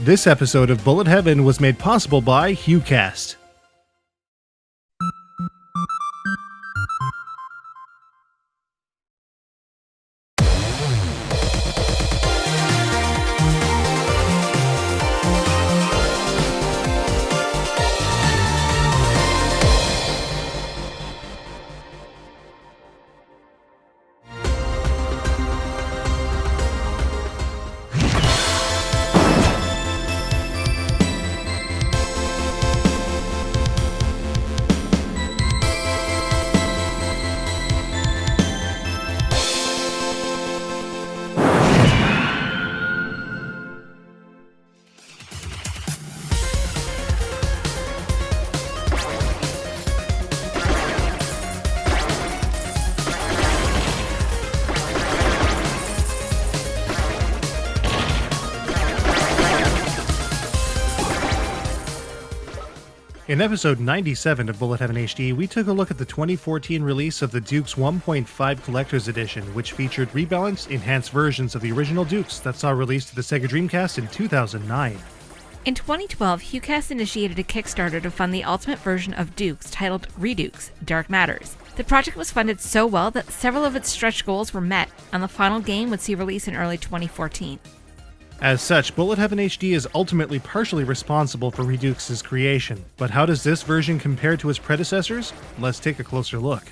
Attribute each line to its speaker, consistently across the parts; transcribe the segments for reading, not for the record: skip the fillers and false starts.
Speaker 1: This episode of Bullet Heaven was made possible by HughCast. In episode 97 of Bullet Heaven HD, we took a look at the 2014 release of the Dukes 1.5 Collector's Edition, which featured rebalanced, enhanced versions of the original Dukes that saw release to the Sega Dreamcast in 2009.
Speaker 2: In 2012, HughCast initiated a Kickstarter to fund the ultimate version of Dukes titled Redux: Dark Matters. The project was funded so well that several of its stretch goals were met, and the final game would see release in early 2014.
Speaker 1: As such, Bullet Heaven HD is ultimately partially responsible for Redux's creation, but how does this version compare to its predecessors? Let's take a closer look.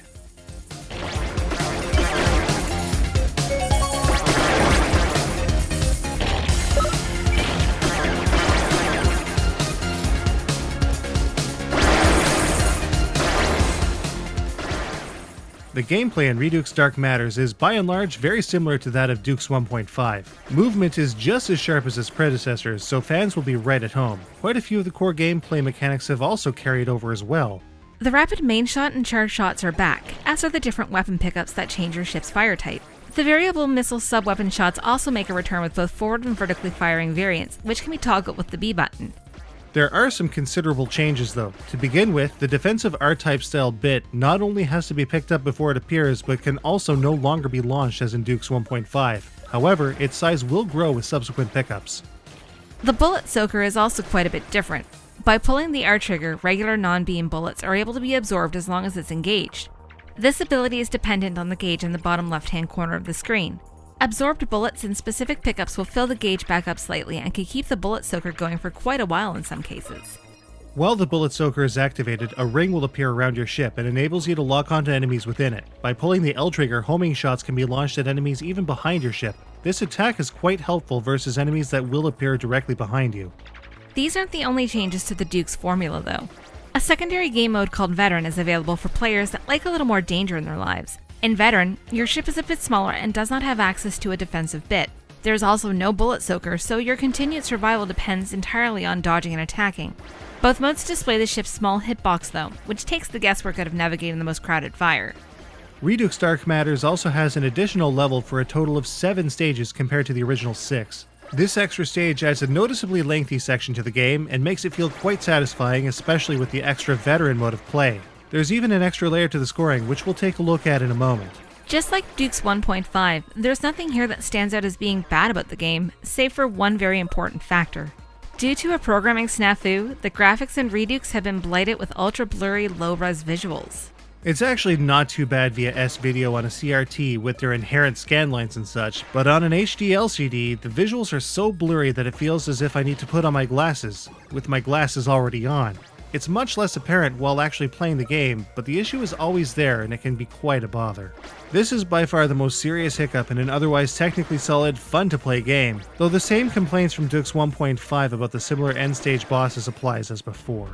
Speaker 1: The gameplay in Redux Dark Matters is, by and large, very similar to that of Dukes 1.5. Movement is just as sharp as its predecessors, so fans will be right at home. Quite a few of the core gameplay mechanics have also carried over as well.
Speaker 2: The rapid main shot and charge shots are back, as are the different weapon pickups that change your ship's fire type. The variable missile sub-weapon shots also make a return with both forward and vertically firing variants, which can be toggled with the B button.
Speaker 1: There are some considerable changes though. To begin with, the defensive R-type style bit not only has to be picked up before it appears, but can also no longer be launched as in Dukes 1.5. However, its size will grow with subsequent pickups.
Speaker 2: The bullet soaker is also quite a bit different. By pulling the R trigger, regular non-beam bullets are able to be absorbed as long as it's engaged. This ability is dependent on the gauge in the bottom left-hand corner of the screen. Absorbed bullets in specific pickups will fill the gauge back up slightly and can keep the bullet soaker going for quite a while in some cases.
Speaker 1: While the bullet soaker is activated, a ring will appear around your ship and enables you to lock onto enemies within it. By pulling the L trigger, homing shots can be launched at enemies even behind your ship. This attack is quite helpful versus enemies that will appear directly behind you.
Speaker 2: These aren't the only changes to the Duke's formula though. A secondary game mode called Veteran is available for players that like a little more danger in their lives. In Veteran, your ship is a bit smaller and does not have access to a defensive bit. There is also no bullet soaker, so your continued survival depends entirely on dodging and attacking. Both modes display the ship's small hitbox though, which takes the guesswork out of navigating the most crowded fire.
Speaker 1: Redux Dark Matters also has an additional level for a total of 7 stages compared to the original 6. This extra stage adds a noticeably lengthy section to the game and makes it feel quite satisfying, especially with the extra Veteran mode of play. There's even an extra layer to the scoring, which we'll take a look at in a moment.
Speaker 2: Just like Dukes 1.5, there's nothing here that stands out as being bad about the game, save for one very important factor. Due to a programming snafu, the graphics in Redux have been blighted with ultra-blurry, low-res visuals.
Speaker 1: It's actually not too bad via S-Video on a CRT with their inherent scan lines and such, but on an HD LCD, the visuals are so blurry that it feels as if I need to put on my glasses, with my glasses already on. It's much less apparent while actually playing the game, but the issue is always there and it can be quite a bother. This is by far the most serious hiccup in an otherwise technically solid, fun-to-play game, though the same complaints from Dukes 1.5 about the similar end-stage bosses applies as before.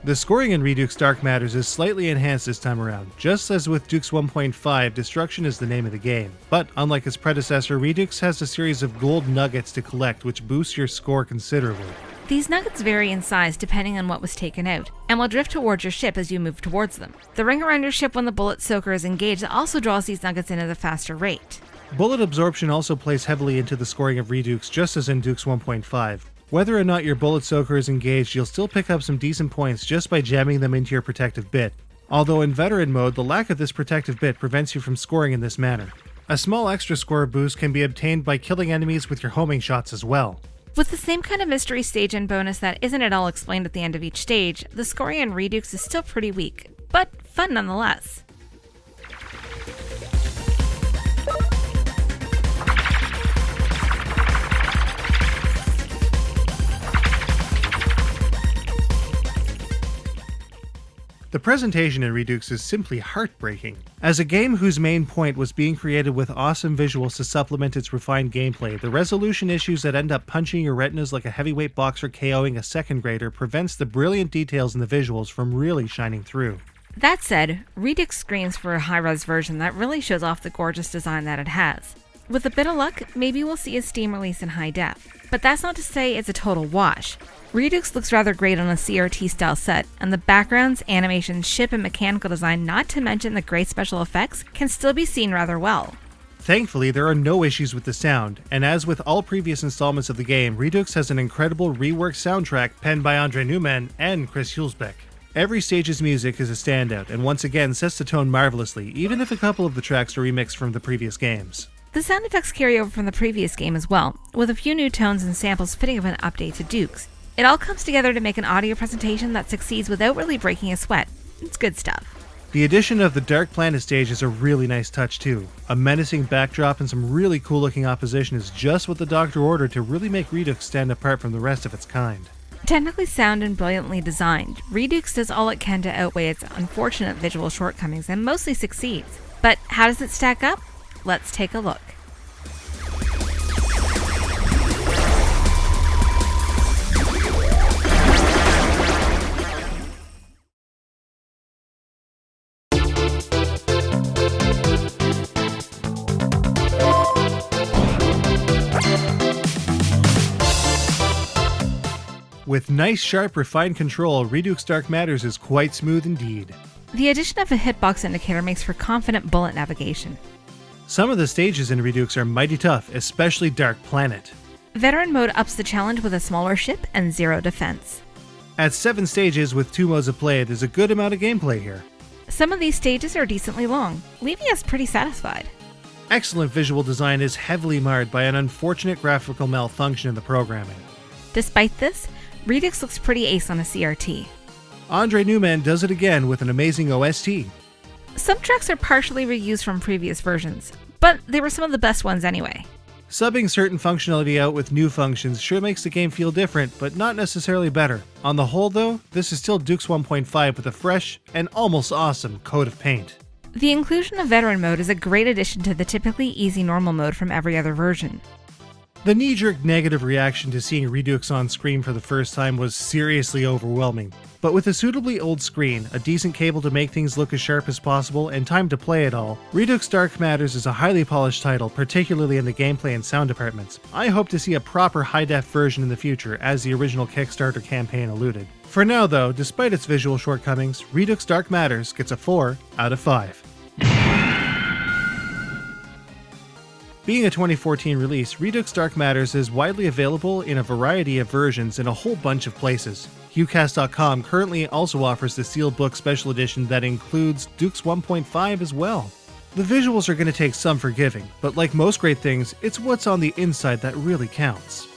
Speaker 1: The scoring in Redux Dark Matters is slightly enhanced this time around. Just as with Dukes 1.5, destruction is the name of the game. But unlike its predecessor, Redux has a series of gold nuggets to collect, which boosts your score considerably.
Speaker 2: These nuggets vary in size depending on what was taken out, and will drift towards your ship as you move towards them. The ring around your ship when the bullet soaker is engaged also draws these nuggets in at a faster rate.
Speaker 1: Bullet absorption also plays heavily into the scoring of Redux, just as in Dukes 1.5. Whether or not your bullet soaker is engaged, you'll still pick up some decent points just by jamming them into your protective bit. Although in veteran mode, the lack of this protective bit prevents you from scoring in this manner. A small extra score boost can be obtained by killing enemies with your homing shots as well.
Speaker 2: With the same kind of mystery stage and bonus that isn't at all explained at the end of each stage, the scoring in Redux is still pretty weak, but fun nonetheless.
Speaker 1: The presentation in Redux is simply heartbreaking. As a game whose main point was being created with awesome visuals to supplement its refined gameplay, the resolution issues that end up punching your retinas like a heavyweight boxer KOing a second grader prevents the brilliant details in the visuals from really shining through.
Speaker 2: That said, Redux screams for a high-res version that really shows off the gorgeous design that it has. With a bit of luck, maybe we'll see a Steam release in high def. But that's not to say it's a total wash. Redux looks rather great on a CRT-style set, and the backgrounds, animations, ship, and mechanical design, not to mention the great special effects, can still be seen rather well.
Speaker 1: Thankfully, there are no issues with the sound, and as with all previous installments of the game, Redux has an incredible reworked soundtrack penned by Andre Newman and Chris Hulsbeck. Every stage's music is a standout, and once again sets the tone marvelously, even if a couple of the tracks are remixed from the previous games.
Speaker 2: The sound effects carry over from the previous game as well, with a few new tones and samples fitting of an update to Dukes. It all comes together to make an audio presentation that succeeds without really breaking a sweat. It's good stuff.
Speaker 1: The addition of the Dark Planet stage is a really nice touch too. A menacing backdrop and some really cool looking opposition is just what the Doctor ordered to really make Redux stand apart from the rest of its kind.
Speaker 2: Technically sound and brilliantly designed, Redux does all it can to outweigh its unfortunate visual shortcomings and mostly succeeds. But how does it stack up? Let's take a look.
Speaker 1: With nice, sharp, refined control, Redux Dark Matters is quite smooth indeed.
Speaker 2: The addition of a hitbox indicator makes for confident bullet navigation.
Speaker 1: Some of the stages in Redux are mighty tough, especially Dark Planet.
Speaker 2: Veteran mode ups the challenge with a smaller ship and zero defense.
Speaker 1: At 7 stages with 2 modes of play, there's a good amount of gameplay here.
Speaker 2: Some of these stages are decently long, leaving us pretty satisfied.
Speaker 1: Excellent visual design is heavily marred by an unfortunate graphical malfunction in the programming.
Speaker 2: Despite this, Redux looks pretty ace on a CRT.
Speaker 1: Andre Newman does it again with an amazing OST.
Speaker 2: Some tracks are partially reused from previous versions, but they were some of the best ones anyway.
Speaker 1: Subbing certain functionality out with new functions sure makes the game feel different, but not necessarily better. On the whole though, this is still Dukes 1.5 with a fresh and almost awesome coat of paint.
Speaker 2: The inclusion of Veteran mode is a great addition to the typically easy normal mode from every other version.
Speaker 1: The knee-jerk negative reaction to seeing Redux on screen for the first time was seriously overwhelming. But with a suitably old screen, a decent cable to make things look as sharp as possible, and time to play it all, Redux Dark Matters is a highly polished title, particularly in the gameplay and sound departments. I hope to see a proper high-def version in the future, as the original Kickstarter campaign alluded. For now though, despite its visual shortcomings, Redux Dark Matters gets a 4 out of 5. Being a 2014 release, Redux Dark Matters is widely available in a variety of versions in a whole bunch of places. Ucast.com currently also offers the sealed book special edition that includes Dukes 1.5 as well. The visuals are going to take some forgiving, but like most great things, it's what's on the inside that really counts.